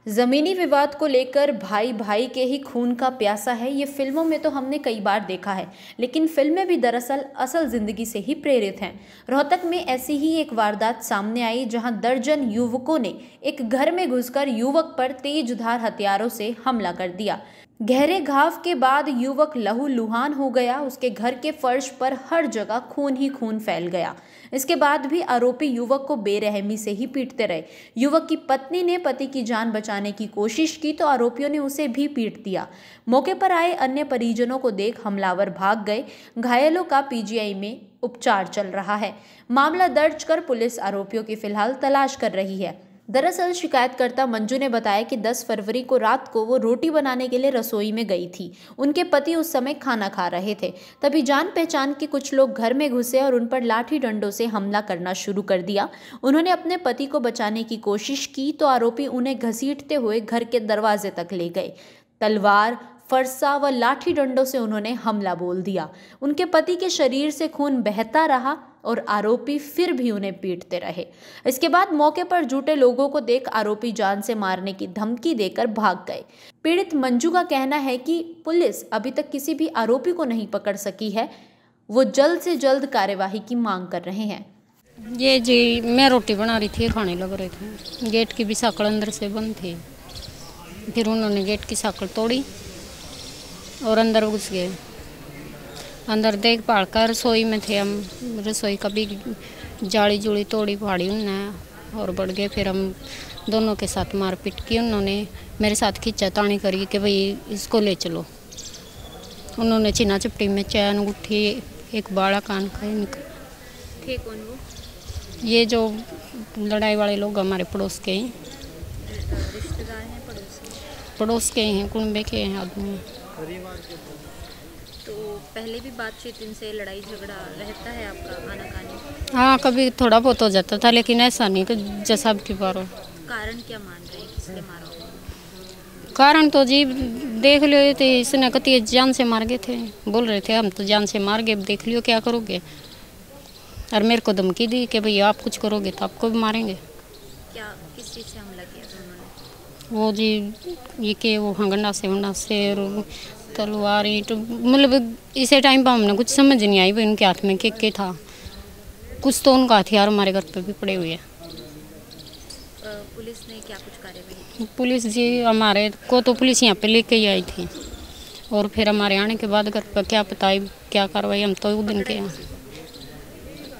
जमीनी विवाद को लेकर भाई भाई के ही खून का प्यासा है, ये फिल्मों में तो हमने कई बार देखा है, लेकिन फिल्में भी दरअसल असल जिंदगी से ही प्रेरित हैं। रोहतक में ऐसी ही एक वारदात सामने आई जहां दर्जन युवकों ने एक घर में घुसकर युवक पर तेजधार हथियारों से हमला कर दिया। गहरे घाव के बाद युवक लहूलुहान हो गया। उसके घर के फर्श पर हर जगह खून ही खून फैल गया। इसके बाद भी आरोपी युवक को बेरहमी से ही पीटते रहे। युवक की पत्नी ने पति की जान बचाने की कोशिश की तो आरोपियों ने उसे भी पीट दिया। मौके पर आए अन्य परिजनों को देख हमलावर भाग गए। घायलों का पीजीआई में उपचार चल रहा है। मामला दर्ज कर पुलिस आरोपियों की फिलहाल तलाश कर रही है। दरअसल शिकायतकर्ता मंजू ने बताया कि 10 फरवरी को रात को वो रोटी बनाने के लिए रसोई में गई थी। उनके पति उस समय खाना खा रहे थे। तभी जान पहचान के कुछ लोग घर में घुसे और उन पर लाठी डंडों से हमला करना शुरू कर दिया। उन्होंने अपने पति को बचाने की कोशिश की तो आरोपी उन्हें घसीटते हुए घर के दरवाजे तक ले गए। तलवार, फरसा व लाठी डंडों से उन्होंने हमला बोल दिया। उनके पति के शरीर से खून बहता रहा और आरोपी फिर भी उन्हें पीटते रहे। इसके बाद मौके पर जुटे लोगों को देख आरोपी जान से मारने की धमकी देकर भाग गए। पीड़ित मंजू का कहना है कि पुलिस अभी तक किसी भी आरोपी को नहीं पकड़ सकी है। वो जल्द से जल्द कार्यवाही की मांग कर रहे हैं। ये जी मैं रोटी बना रही थी, खाने लग रहे थे। गेट की भी साकड़ अंदर से बंद थी। फिर उन्होंने गेट की साकड़ तोड़ी और अंदर घुस गए। अंदर देख भाल कर रसोई में थे हम। रसोई का भी जाली जुड़ी तोड़ी फाड़ी उन्होंने और बढ़ गए। फिर हम दोनों के साथ मारपीट की। उन्होंने मेरे साथ खींचातानी करी कि भाई इसको ले चलो। उन्होंने चीना चपटी में चैन, अंगूठी, एक बाड़ा कान का इनका। थे कौन वो? ये जो लड़ाई वाले लोग हमारे पड़ोस के हैं। रिश्तेदार हैं, पड़ोस के हैं, कुंबे के हैं आदमी। तो पहले भी बातचीत इनसे, लड़ाई झगड़ा रहता है आपका आनाकानी? हाँ, कभी थोड़ा बहुत हो जाता था, लेकिन ऐसा नहीं कि जैसा अब की बार हो। कारण क्या मान रहे हैं, किसने मारा? कारण तो जी देख लियो थे, इसने कती जान से मार गए थे। बोल रहे थे हम तो जान से मार गए, देख लियो क्या करोगे। और मेरे को धमकी दी कि भैया आप कुछ करोगे तो आपको भी मारेंगे। क्या, किस चीज़ से हमला किया था उन्होंने? वो जी ये कि वो हंगना से और तलवार, ईंट, मतलब इसे टाइम पर हमने कुछ समझ नहीं आई। भाई उनके हाथ में के था कुछ, तो उनका हथियार हमारे घर पे भी पड़े हुए हैं। पुलिस ने क्या कुछ कार्रवाई की? पुलिस जी हमारे को तो पुलिस यहाँ पे लेके ही आई थी और फिर हमारे आने के बाद घर पर क्या पता क्या कार्रवाई। हम तो उस दिन के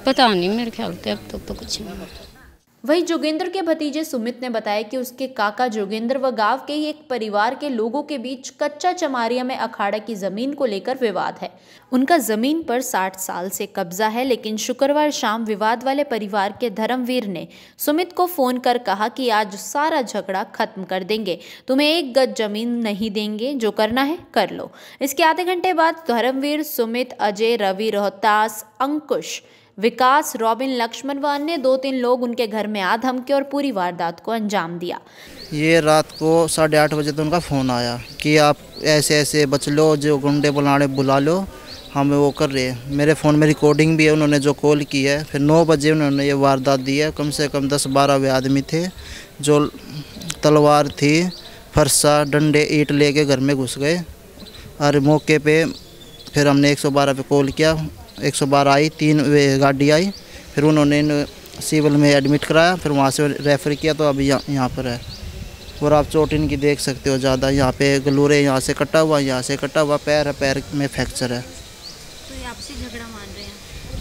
पता नहीं, मेरे ख्याल से अब तो कुछ नहीं। वहीं जोगेंद्र के भतीजे सुमित ने बताया कि उसके काका जोगेंद्र व गांव के ही एक परिवार के लोगों के बीच कच्चा चमारिया में अखाड़ा की जमीन को लेकर विवाद है। उनका जमीन पर 60 साल से कब्जा है, लेकिन शुक्रवार शाम विवाद वाले परिवार के धर्मवीर ने सुमित को फोन कर कहा कि आज सारा झगड़ा खत्म कर देंगे, तुम्हें 1 गज जमीन नहीं देंगे, जो करना है कर लो। इसके आधे घंटे बाद धर्मवीर, सुमित, अजय, रवि, रोहतास, अंकुश, विकास, रॉबिन, लक्ष्मण व अन्य 2-3 लोग उनके घर में आ धमके और पूरी वारदात को अंजाम दिया। ये रात को 8:30 बजे तो उनका फ़ोन आया कि आप ऐसे ऐसे बच लो, जो गुंडे बुला लो, हमें वो कर रहे हैं। मेरे फ़ोन में रिकॉर्डिंग भी है उन्होंने जो कॉल की है। फिर 9 बजे उन्होंने ये वारदात दी है। कम से कम 10-12 आदमी थे जो तलवार थी, फरसा, डंडे, ईंट लेके घर में घुस गए। और मौके पे फिर हमने 112 पे कॉल किया। 112 आई, 3 गाड़ी आई। फिर उन्होंने सिविल में एडमिट कराया, फिर वहाँ से रेफ़र किया तो अभी यहाँ पर है। और आप चोट इनकी देख सकते हो ज़्यादा। यहाँ पे गलूरे यहाँ से कटा हुआ, यहाँ से कटा हुआ, पैर में फ्रैक्चर है। तो ये आपसे झगड़ा मान रहे हैं?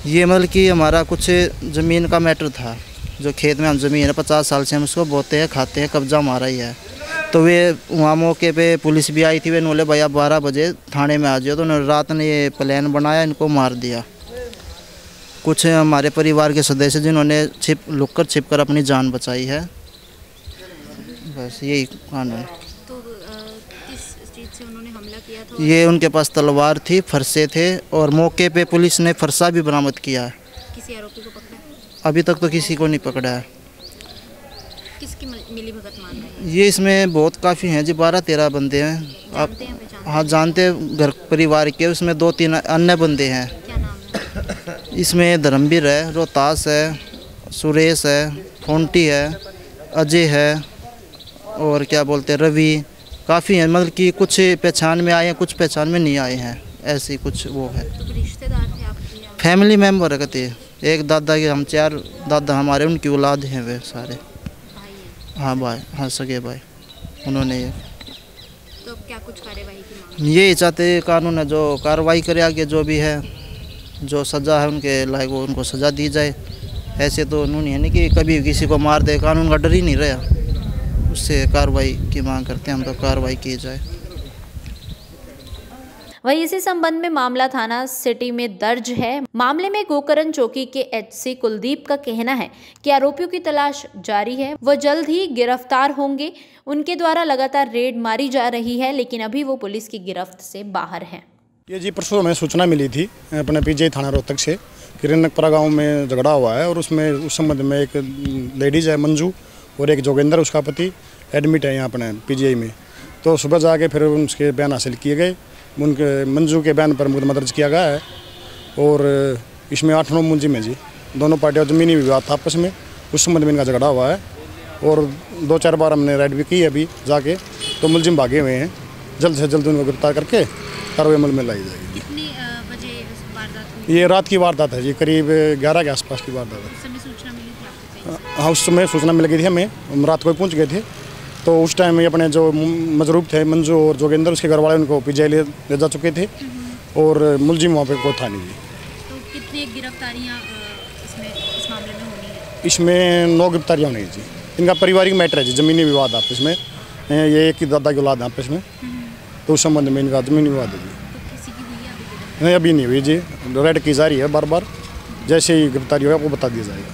ये मतलब कि हमारा कुछ ज़मीन का मैटर था। जो खेत में हम ज़मीन है 50 साल से हम उसको बोते हैं, खाते हैं, कब्जा हमारा ही है। तो वे वहाँ मौके पे पुलिस भी आई थी। वे बोले भैया 12 बजे थाने में आ जाओ। तो उन्होंने रात ने ये प्लान बनाया, इनको मार दिया। कुछ हमारे परिवार के सदस्य जिन्होंने लुक कर अपनी जान बचाई है। बस यही कानून है। तो किस चीज़ से उन्होंने हमला किया था? ये उनके पास तलवार थी, फरसे थे और मौके पे पुलिस ने फरसा भी बरामद किया है। किसी आरोपी को पकड़ा? अभी तक तो किसी को नहीं पकड़ा है। किसकी मिली भगत मान रहे हैं? ये इसमें बहुत काफ़ी हैं जी, 12-13 बंदे हैं। आप हाँ जानते हैं, घर परिवार के। उसमें 2-3 अन्य बंदे हैं। क्या नाम है? इसमें धर्मवीर है, रोहतास है, सुरेश है, फोंटी है, अजय है और क्या बोलते हैं रवि, काफ़ी हैं, मतलब कि कुछ पहचान में आए हैं, कुछ पहचान में नहीं आए हैं, ऐसी कुछ वो है। तो रिश्तेदार थे आपके यहाँ? फैमिली मेम्बर कहते हैं, एक दादा के, हम 4 दादा हमारे, उनकी औलाद हैं वे सारे। भाई हैं? हाँ भाई, हाँ सगे भाई। उन्होंने ये तो क्या कुछ कार्यवाही की मांग? यही चाहते हैं कानून है जो कार्रवाई करे आगे, जो भी है, जो सज़ा है उनके लायक वो उनको सज़ा दी जाए। ऐसे तो उन्होंने है नहीं कि कभी किसी को मार दे, कानून का डर ही नहीं रहा, उससे कार्रवाई की मांग करते हैं हम, तो कार्रवाई की जाए। वहीं इसी संबंध में मामला थाना सिटी में दर्ज है। मामले में गोकरण चौकी के एचसी कुलदीप का कहना है कि आरोपियों की तलाश जारी है, वो जल्द ही गिरफ्तार होंगे। उनके द्वारा लगातार रेड मारी जा रही है, लेकिन अभी वो पुलिस की गिरफ्त से बाहर हैं। ये जी परसों हमें सूचना मिली थी अपने पीजीआई थाना रोहतक से कि रनकपुरा गाँव में झगड़ा हुआ है, और उसमें उस संबंध में एक लेडीज़ है मंजू और एक जोगेंद्र, उसका पति एडमिट है यहाँ अपने पीजीआई में। तो सुबह जाके फिर उसके बयान हासिल किए गए, उनके मंजू के बयान पर मुकदमा दर्ज किया गया है। और इसमें 8-9 मुलजिम है जी, दोनों पार्टियों ज़मीनी विवाद था आपस में, उस संबंध में इनका झगड़ा हुआ है। और 2-4 बार हमने रेड भी की है अभी जाके, तो मुलजिम भागे हुए हैं। जल्द से जल्द उनको गिरफ्तार करके कार्रवाई अमल में लाई जाएगी। कितने बजे वारदात हुई? ये रात की वारदात है जी, करीब 11 के आसपास की वारदात है। उस समय सूचना मिली थी आपको? हाँ, उस समय सूचना मिल गई थी हमें, हम रात को पहुंच गए थे। तो उस टाइम में अपने जो मजरूब थे मंजू और जोगेंद्र, उसके घर वाले उनको पीजीआई ले जा चुके थे, और मुलजिम वहाँ पे कोई था नहीं जी। तो कितनी गिरफ्तारियाँ इस मामले में होनी है? इसमें 9 गिरफ्तारियाँ होनी है जी। इनका पारिवारिक मैटर है जी, ज़मीनी विवाद आपस में, ये एक ही दादा की औलाद है आपस में, तो उस संबंध में इनका ज़मीनी विवाद है जी। तो किसी की हुई है अभी? नहीं, अभी नहीं हुई जी, रेड की जारी है बार बार, जैसे ही गिरफ्तारी होगा वो बता दिया जाएगा।